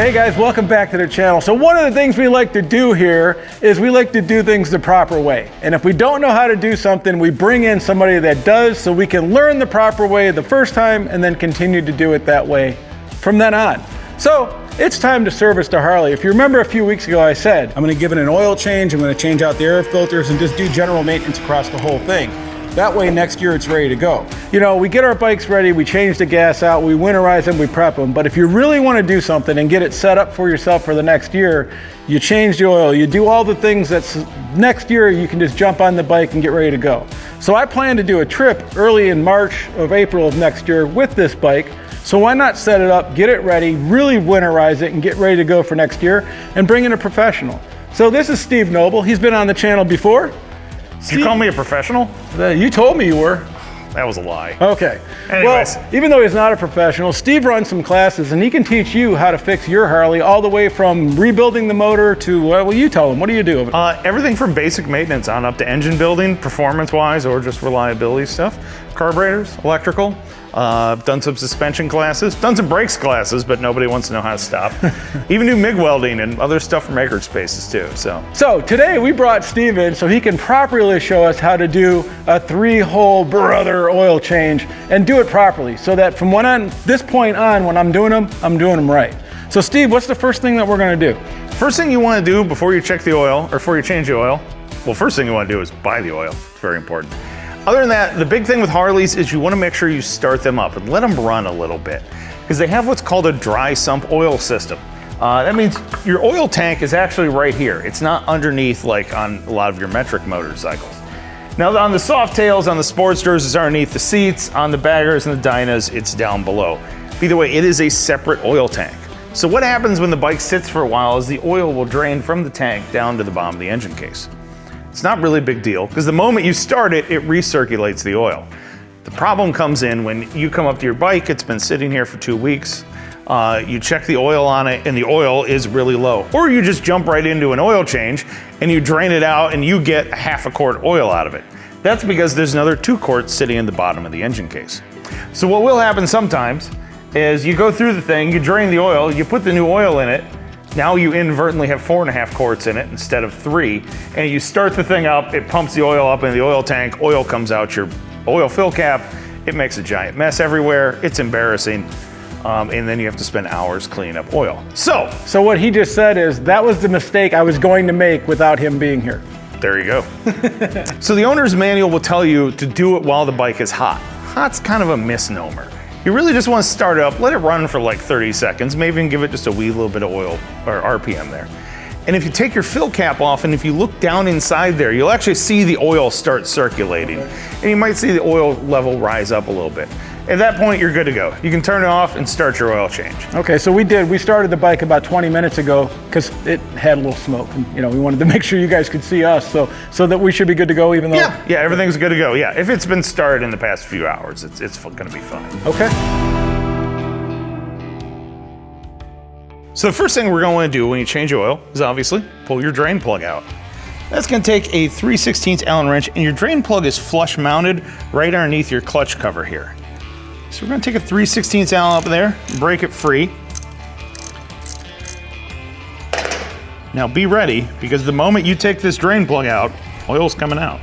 Hey guys, welcome back to the channel. So one of the things we like to do here is we like to do things the proper way. And if we don't know how to do something, we bring in somebody that does so we can learn the proper way the first time and then continue to do it that way from then on. So it's time to service the Harley. If you remember a few weeks ago, I said, I'm gonna give it an oil change, I'm gonna change out the air filters and just do general maintenance across the whole thing. That way next year it's ready to go. You know, we get our bikes ready, we change the gas out, we winterize them, we prep them. But if you really want to do something and get it set up for yourself for the next year, you change the oil, you do all the things that's next year, you can just jump on the bike and get ready to go. So I plan to do a trip early in March or April of next year with this bike. So why not set it up, get it ready, really winterize it and get ready to go for next year and bring in a professional. So this is Steve Knoble. He's been on the channel before. Did you call me a professional? You told me you were. That was a lie. Okay. Anyways. Well, even though he's not a professional, Steve runs some classes and he can teach you how to fix your Harley all the way from rebuilding the motor to, well, you tell him, what do you do? Everything from basic maintenance on up to engine building, performance-wise, or just reliability stuff. Carburetors, electrical. Done some suspension classes, done some brakes classes, but nobody wants to know how to stop. Even do MIG welding and other stuff from maker spaces too, So today we brought Steve in so he can properly show us how to do a 3-hole brother oil change and do it properly so that from this point on, when I'm doing them right. So Steve, what's the first thing that we're gonna do? First thing you wanna do before you check the oil, or before you change the oil, well, first thing you wanna do is buy the oil. It's very important. Other than that, the big thing with Harleys is you want to make sure you start them up and let them run a little bit because they have what's called a dry sump oil system. That means your oil tank is actually right here. It's not underneath like on a lot of your metric motorcycles. Now on the soft tails, on the Sportsters, it's underneath the seats. On the baggers and the Dynas, it's down below. Either way, it is a separate oil tank. So what happens when the bike sits for a while is the oil will drain from the tank down to the bottom of the engine case. It's not really a big deal because the moment you start it, it recirculates the oil. The problem comes in when you come up to your bike, it's been sitting here for 2 weeks, you check the oil on it and the oil is really low. Or you just jump right into an oil change and you drain it out and you get a half a quart oil out of it. That's because there's another 2 quarts sitting in the bottom of the engine case. So what will happen sometimes is you go through the thing, you drain the oil, you put the new oil in it, now you inadvertently have 4.5 quarts in it instead of 3, and you start the thing up, it pumps the oil up into the oil tank, oil comes out your oil fill cap, it makes a giant mess everywhere, it's embarrassing, and then you have to spend hours cleaning up oil. So what he just said is that was the mistake I was going to make without him being here. There you go. So the owner's manual will tell you to do it while the bike is hot. Hot's kind of a misnomer. You really just want to start it up, let it run for like 30 seconds, maybe even give it just a wee little bit of oil or RPM there. And if you take your fill cap off and if you look down inside there, you'll actually see the oil start circulating. And you might see the oil level rise up a little bit. At that point, you're good to go. You can turn it off and start your oil change. Okay, so we started the bike about 20 minutes ago because it had a little smoke. And, you know, we wanted to make sure you guys could see us so that we should be good to go even though... Yeah, everything's good to go. Yeah, if it's been started in the past few hours, it's gonna be fine. Okay. So the first thing we're going to do when you change oil is obviously pull your drain plug out. That's going to take a 3/16 Allen wrench and your drain plug is flush mounted right underneath your clutch cover here. So we're going to take a 3/16 Allen up there, break it free. Now be ready because the moment you take this drain plug out, oil's coming out.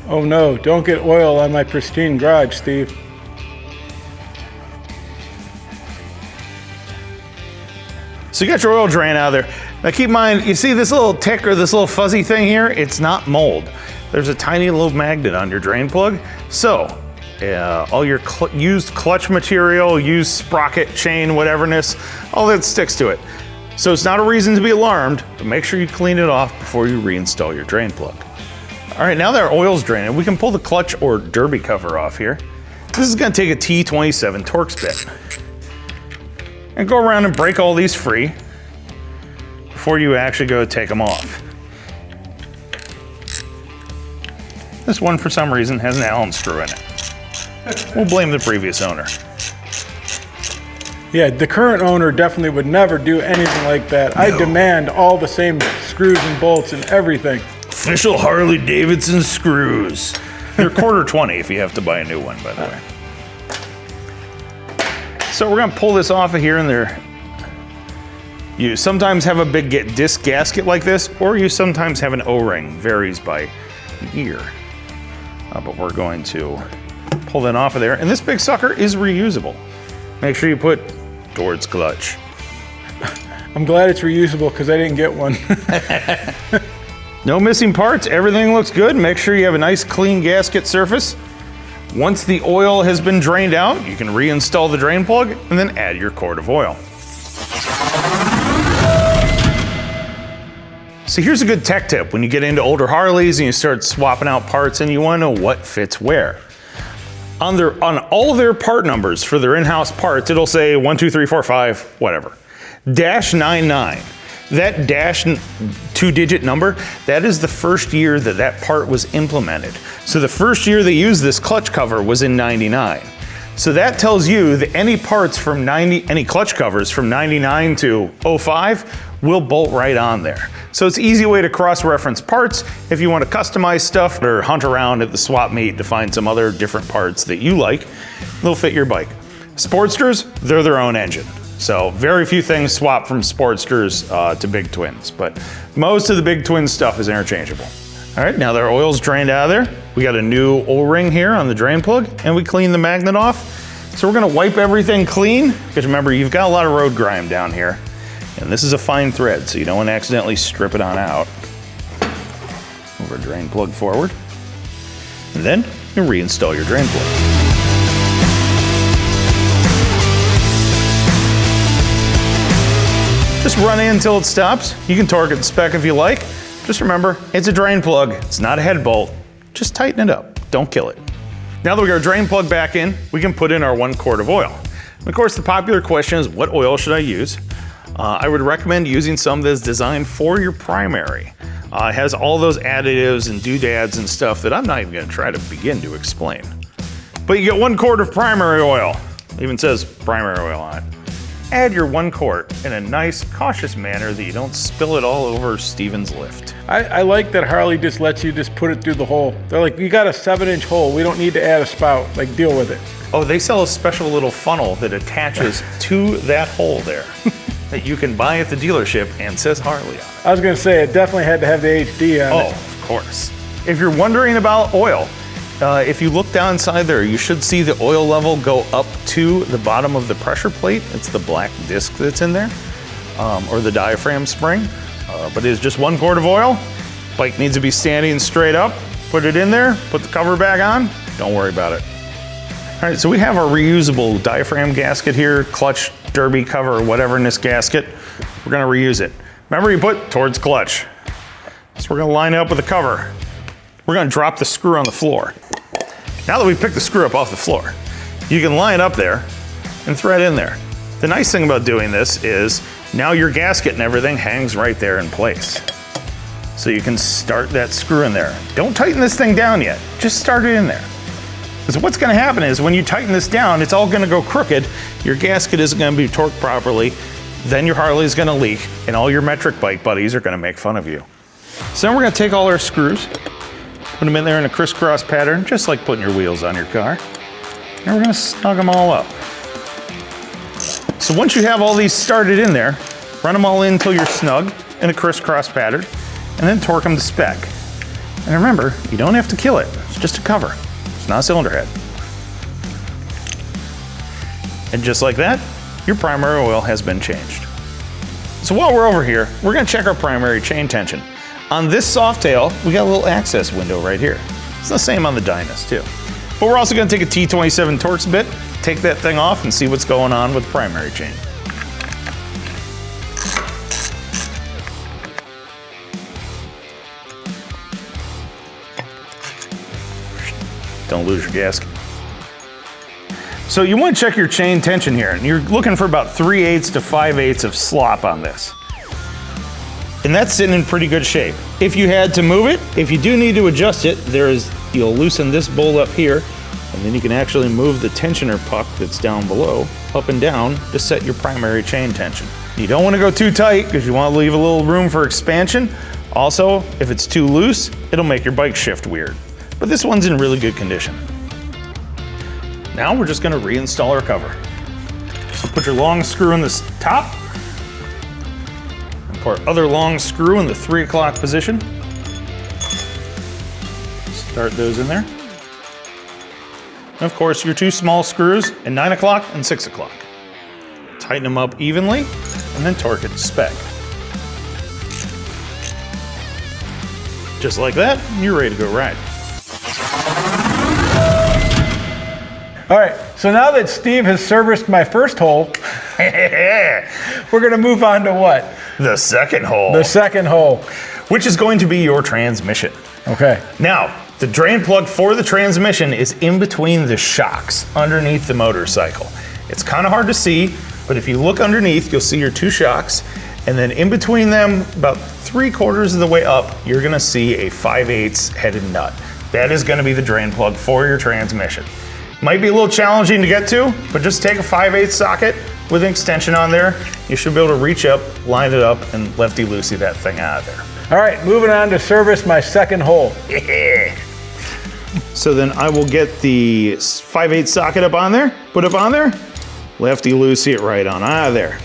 Oh no, don't get oil on my pristine garage, Steve. So you got your oil drain out of there. Now keep in mind, you see this little tick or this little fuzzy thing here? It's not mold. There's a tiny little magnet on your drain plug. So all your used clutch material, used sprocket, chain, whateverness, all that sticks to it. So it's not a reason to be alarmed, but make sure you clean it off before you reinstall your drain plug. All right, now that our oil's draining, we can pull the clutch or derby cover off here. This is gonna take a T27 Torx bit. And go around and break all these free before you actually go take them off. This one, for some reason, has an Allen screw in it. We'll blame the previous owner. Yeah, the current owner definitely would never do anything like that. No. I demand all the same screws and bolts and everything. Official Harley-Davidson screws. They're $1/4 if you have to buy a new one, by the way. So we're gonna pull this off of here and they're You sometimes have a big disc gasket like this, or you sometimes have an O-ring, varies by year. But we're going to pull that off of there, and this big sucker is reusable. Make sure you put towards clutch. I'm glad it's reusable because I didn't get one. No missing parts, everything looks good. Make sure you have a nice clean gasket surface. Once the oil has been drained out, you can reinstall the drain plug and then add your quart of oil. So here's a good tech tip when you get into older Harleys and you start swapping out parts and you want to know what fits where. On all their part numbers for their in-house parts, it'll say 1, 2, 3, 4, 5, whatever. -99. That dash 2-digit number, that is the first year that that part was implemented. So the first year they used this clutch cover was in 99. So that tells you that any clutch covers from 99 to 05 will bolt right on there. So it's an easy way to cross-reference parts if you want to customize stuff or hunt around at the swap meet to find some other different parts that you like. They'll fit your bike. Sportsters, they're their own engine. So very few things swap from Sportsters to Big Twins, but most of the Big Twin stuff is interchangeable. All right, now that our oil's drained out of there, we got a new O-ring here on the drain plug, and we clean the magnet off. So we're gonna wipe everything clean, because remember, you've got a lot of road grime down here, and this is a fine thread, so you don't want to accidentally strip it on out. Move our drain plug forward, and then you reinstall your drain plug. Just run in until it stops. You can torque it to spec if you like. Just remember, it's a drain plug. It's not a head bolt. Just tighten it up. Don't kill it. Now that we got our drain plug back in, we can put in our 1 quart of oil. And of course, the popular question is, what oil should I use? I would recommend using some that's designed for your primary. It has all those additives and doodads and stuff that I'm not even gonna try to begin to explain. But you get 1 quart of primary oil. It even says primary oil on it. Add your 1 quart in a nice, cautious manner that you don't spill it all over Steven's lift. I like that Harley just lets you just put it through the hole. They're like, you got a 7-inch hole. We don't need to add a spout. Like, deal with it. Oh, they sell a special little funnel that attaches to that hole there that you can buy at the dealership and says Harley on it. I was gonna say, it definitely had to have the HD on it. Oh, of course. If you're wondering about oil, if you look down inside there, you should see the oil level go up to the bottom of the pressure plate. It's the black disc that's in there, or the diaphragm spring. But it is just 1 quart of oil. Bike needs to be standing straight up. Put it in there, put the cover back on, don't worry about it. All right, so we have our reusable diaphragm gasket here, clutch, derby cover, or whatever in this gasket. We're gonna reuse it. Remember, you put towards clutch. So we're gonna line it up with the cover. We're gonna drop the screw on the floor. Now that we've picked the screw up off the floor, you can line it up there and thread in there. The nice thing about doing this is now your gasket and everything hangs right there in place. So you can start that screw in there. Don't tighten this thing down yet, just start it in there. Because what's gonna happen is when you tighten this down, it's all gonna go crooked, your gasket isn't gonna be torqued properly, then your Harley's gonna leak, and all your metric bike buddies are gonna make fun of you. So then we're gonna take all our screws, put them in there in a crisscross pattern, just like putting your wheels on your car. And we're gonna snug them all up. So once you have all these started in there, run them all in until you're snug in a crisscross pattern, and then torque them to spec. And remember, you don't have to kill it, it's just a cover. It's not a cylinder head. And just like that, your primary oil has been changed. So while we're over here, we're gonna check our primary chain tension. On this soft tail, we got a little access window right here. It's the same on the Dynas too. But we're also gonna take a T27 Torx bit, take that thing off and see what's going on with the primary chain. Don't lose your gasket. So you want to check your chain tension here, and you're looking for about 3/8 to 5/8 of slop on this. And that's sitting in pretty good shape. If you had to move it, if you do need to adjust it, you'll loosen this bolt up here, and then you can actually move the tensioner puck that's down below up and down to set your primary chain tension. You don't want to go too tight because you want to leave a little room for expansion. Also, if it's too loose, it'll make your bike shift weird. But this one's in really good condition. Now we're just gonna reinstall our cover. So put your long screw in the top, Pour our other long screw in the 3 o'clock position. Start those in there. And of course, your 2 small screws in 9 o'clock and 6 o'clock. Tighten them up evenly and then torque it to spec. Just like that, you're ready to go ride. All right, so now that Steve has serviced my first hole, we're gonna move on to what? The second hole. The second hole. Which is going to be your transmission. Okay. Now, the drain plug for the transmission is in between the shocks underneath the motorcycle. It's kind of hard to see, but if you look underneath, you'll see your 2 shocks, and then in between them, about 3/4 of the way up, you're gonna see a 5/8 headed nut. That is gonna be the drain plug for your transmission. Might be a little challenging to get to, but just take a 5/8 socket with an extension on there. You should be able to reach up, line it up, and lefty-loosey that thing out of there. All right, moving on to service my second hole. So then I will get the 5/8 socket up on there, put it on there, lefty-loosey it right on out of there.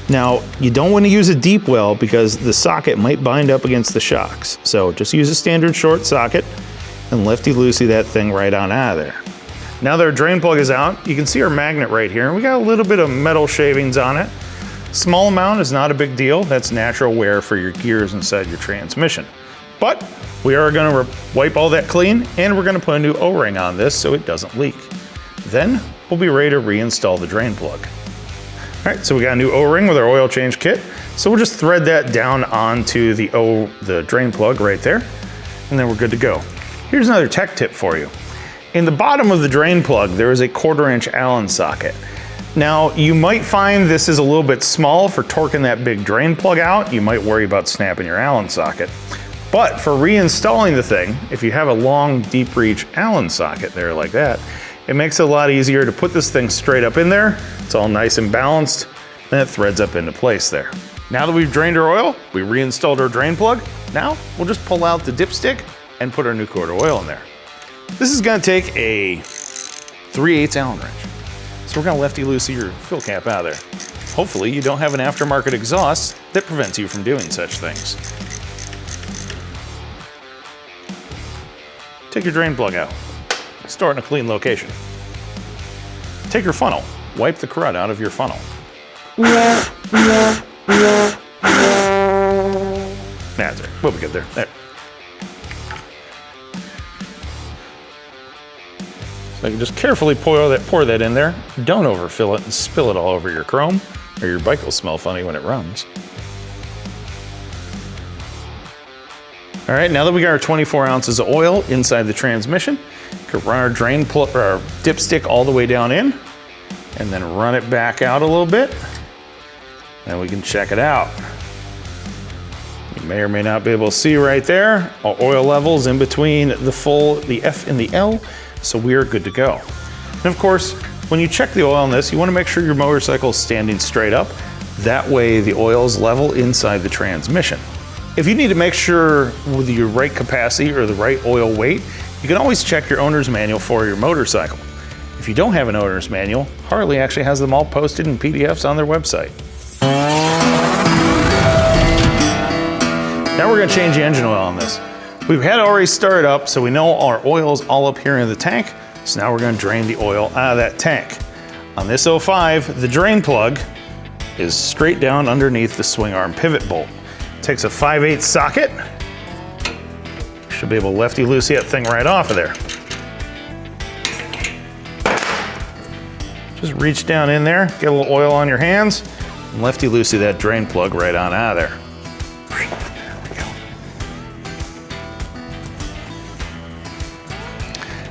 Now, you don't want to use a deep well because the socket might bind up against the shocks. So just use a standard short socket and lefty-loosey that thing right on out of there. Now that our drain plug is out, you can see our magnet right here. We got a little bit of metal shavings on it. Small amount is not a big deal. That's natural wear for your gears inside your transmission. But we are gonna wipe all that clean and we're gonna put a new O-ring on this so it doesn't leak. Then we'll be ready to reinstall the drain plug. All right, so we got a new O-ring with our oil change kit. So we'll just thread that down onto the drain plug right there, and then we're good to go. Here's another tech tip for you. In the bottom of the drain plug, there is a 1/4" Allen socket. Now, you might find this is a little bit small for torquing that big drain plug out. You might worry about snapping your Allen socket. But for reinstalling the thing, if you have a long, deep reach Allen socket there like that, it makes it a lot easier to put this thing straight up in there. It's all nice and balanced, and it threads up into place there. Now that we've drained our oil, we reinstalled our drain plug. Now, we'll just pull out the dipstick and put our new quart of oil in there. This is gonna take a 3/8 Allen wrench. So we're gonna lefty-loosey your fill cap out of there. Hopefully you don't have an aftermarket exhaust that prevents you from doing such things. Take your drain plug out. Store it in a clean location. Take your funnel. Wipe the crud out of your funnel. That's it. We'll be good there. There. So you just carefully pour that in there. Don't overfill it and spill it all over your chrome, or your bike will smell funny when it runs. All right, now that we got our 24 ounces of oil inside the transmission, we can run our our dipstick all the way down in, and then run it back out a little bit. Then we can check it out. You may or may not be able to see right there, our oil levels in between the F and the L, so we are good to go. And of course, when you check the oil on this, you want to make sure your motorcycle is standing straight up. That way the oil is level inside the transmission. If you need to make sure with your right capacity or the right oil weight, you can always check your owner's manual for your motorcycle. If you don't have an owner's manual, Harley actually has them all posted in PDFs on their website. Now we're gonna change the engine oil on this. We've had it already started up, so we know our oil is all up here in the tank. So now we're gonna drain the oil out of that tank. On this 05, the drain plug is straight down underneath the swing arm pivot bolt. Takes a 5/8 socket. Should be able to lefty-loosey that thing right off of there. Just reach down in there, get a little oil on your hands, and lefty-loosey that drain plug right on out of there. There we go.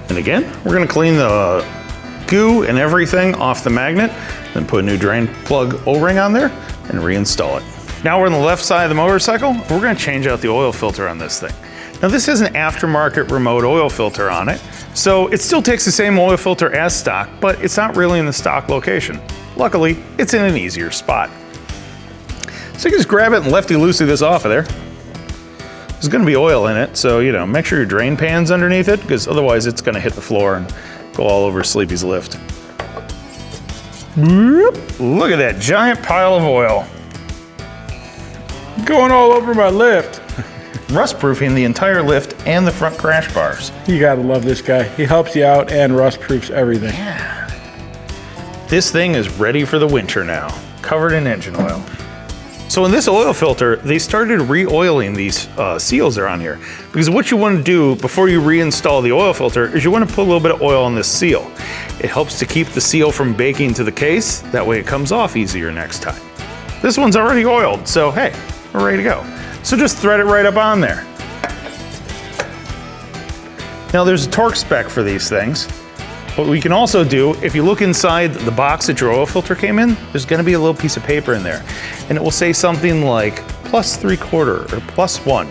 And again, we're gonna clean the goo and everything off the magnet, then put a new drain plug O-ring on there and reinstall it. Now we're on the left side of the motorcycle. We're gonna change out the oil filter on this thing. Now this is an aftermarket remote oil filter on it, so it still takes the same oil filter as stock, but it's not really in the stock location. Luckily, it's in an easier spot. So you can just grab it and lefty-loosey this off of there. There's gonna be oil in it, so make sure your drain pan's underneath it, because otherwise it's gonna hit the floor and go all over Sleepy's lift. Look at that giant pile of oil. Going all over my lift. Rust-proofing the entire lift and the front crash bars. You gotta love this guy. He helps you out and rust-proofs everything. Yeah. This thing is ready for the winter now, covered in engine oil. So in this oil filter, they started re-oiling these seals around here. Because what you want to do before you reinstall the oil filter is you want to put a little bit of oil on this seal. It helps to keep the seal from baking to the case. That way it comes off easier next time. This one's already oiled, so hey, we're ready to go. So just thread it right up on there. Now there's a torque spec for these things. What we can also do, if you look inside the box that your oil filter came in, there's gonna be a little piece of paper in there. And it will say something like +3/4 or +1.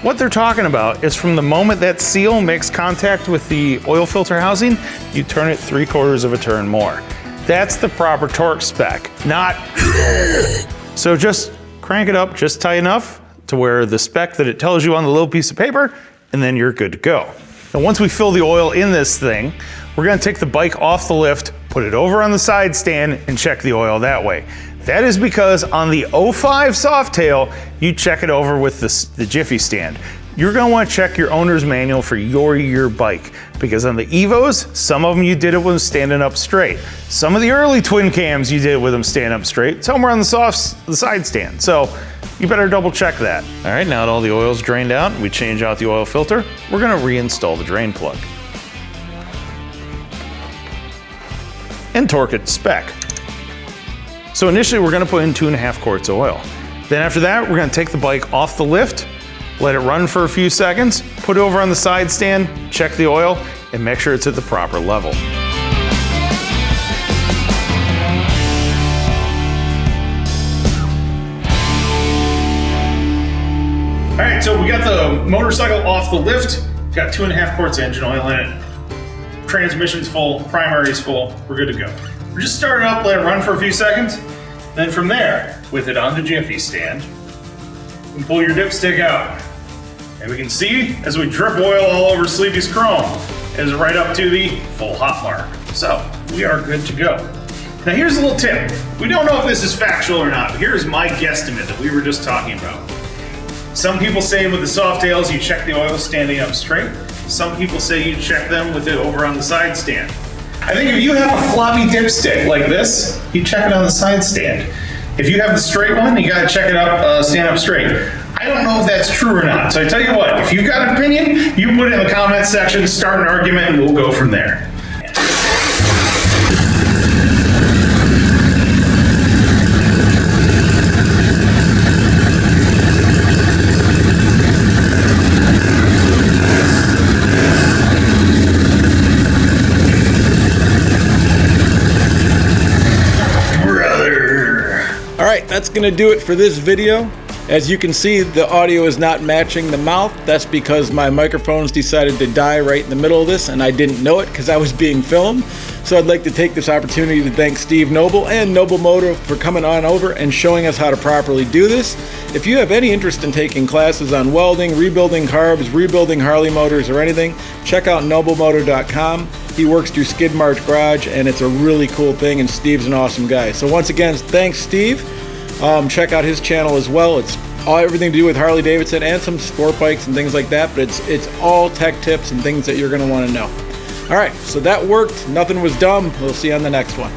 What they're talking about is from the moment that seal makes contact with the oil filter housing, you turn it 3/4 of a turn more. That's the proper torque spec, not So just crank it up just tight enough to where the spec that it tells you on the little piece of paper, and then you're good to go. Now once we fill the oil in this thing, we're gonna take the bike off the lift, put it over on the side stand, and check the oil that way. That is because on the 05 Softail, you check it over with the Jiffy stand. You're gonna wanna check your owner's manual for your year bike, because on the Evos, some of them you did it with them standing up straight. Some of the early twin cams you did it with them standing up straight, some were on the side stand. So you better double check that. All right, now that all the oil's drained out, we change out the oil filter, we're gonna reinstall the drain plug. And torque it to spec. So initially we're gonna put in 2.5 quarts of oil. Then after that, we're gonna take the bike off the lift, let it run for a few seconds, put it over on the side stand, check the oil, and make sure it's at the proper level. All right, so we got the motorcycle off the lift, got 2.5 quarts of engine oil in it. Transmission's full, primary's full, we're good to go. We just start it up, let it run for a few seconds. Then from there, with it on the Jiffy stand, you can pull your dipstick out. And we can see, as we drip oil all over Sleepy's chrome, it is right up to the full hot mark. So, we are good to go. Now here's a little tip. We don't know if this is factual or not, but here's my guesstimate that we were just talking about. Some people say with the Softails, you check the oil standing up straight. Some people say you check them with it over on the side stand. I think if you have a floppy dipstick like this, you check it on the side stand. If you have the straight one, you gotta check it up, stand up straight. I don't know if that's true or not. So I tell you what, if you've got an opinion, you put it in the comments section, start an argument, and we'll go from there. All right, that's gonna do it for this video. As you can see, the audio is not matching the mouth. That's because my microphones decided to die right in the middle of this, and I didn't know it because I was being filmed. So I'd like to take this opportunity to thank Steve Knoble and Knoble Moto for coming on over and showing us how to properly do this. If you have any interest in taking classes on welding, rebuilding carbs, rebuilding Harley motors, or anything, check out knoblemoto.com. He works through Skid March Garage, and it's a really cool thing, and Steve's an awesome guy. So once again, thanks, Steve. Check out his channel as well. It's everything to do with Harley-Davidson and some sport bikes and things like that, but it's all tech tips and things that you're going to want to know. All right, so that worked. Nothing was dumb. We'll see you on the next one.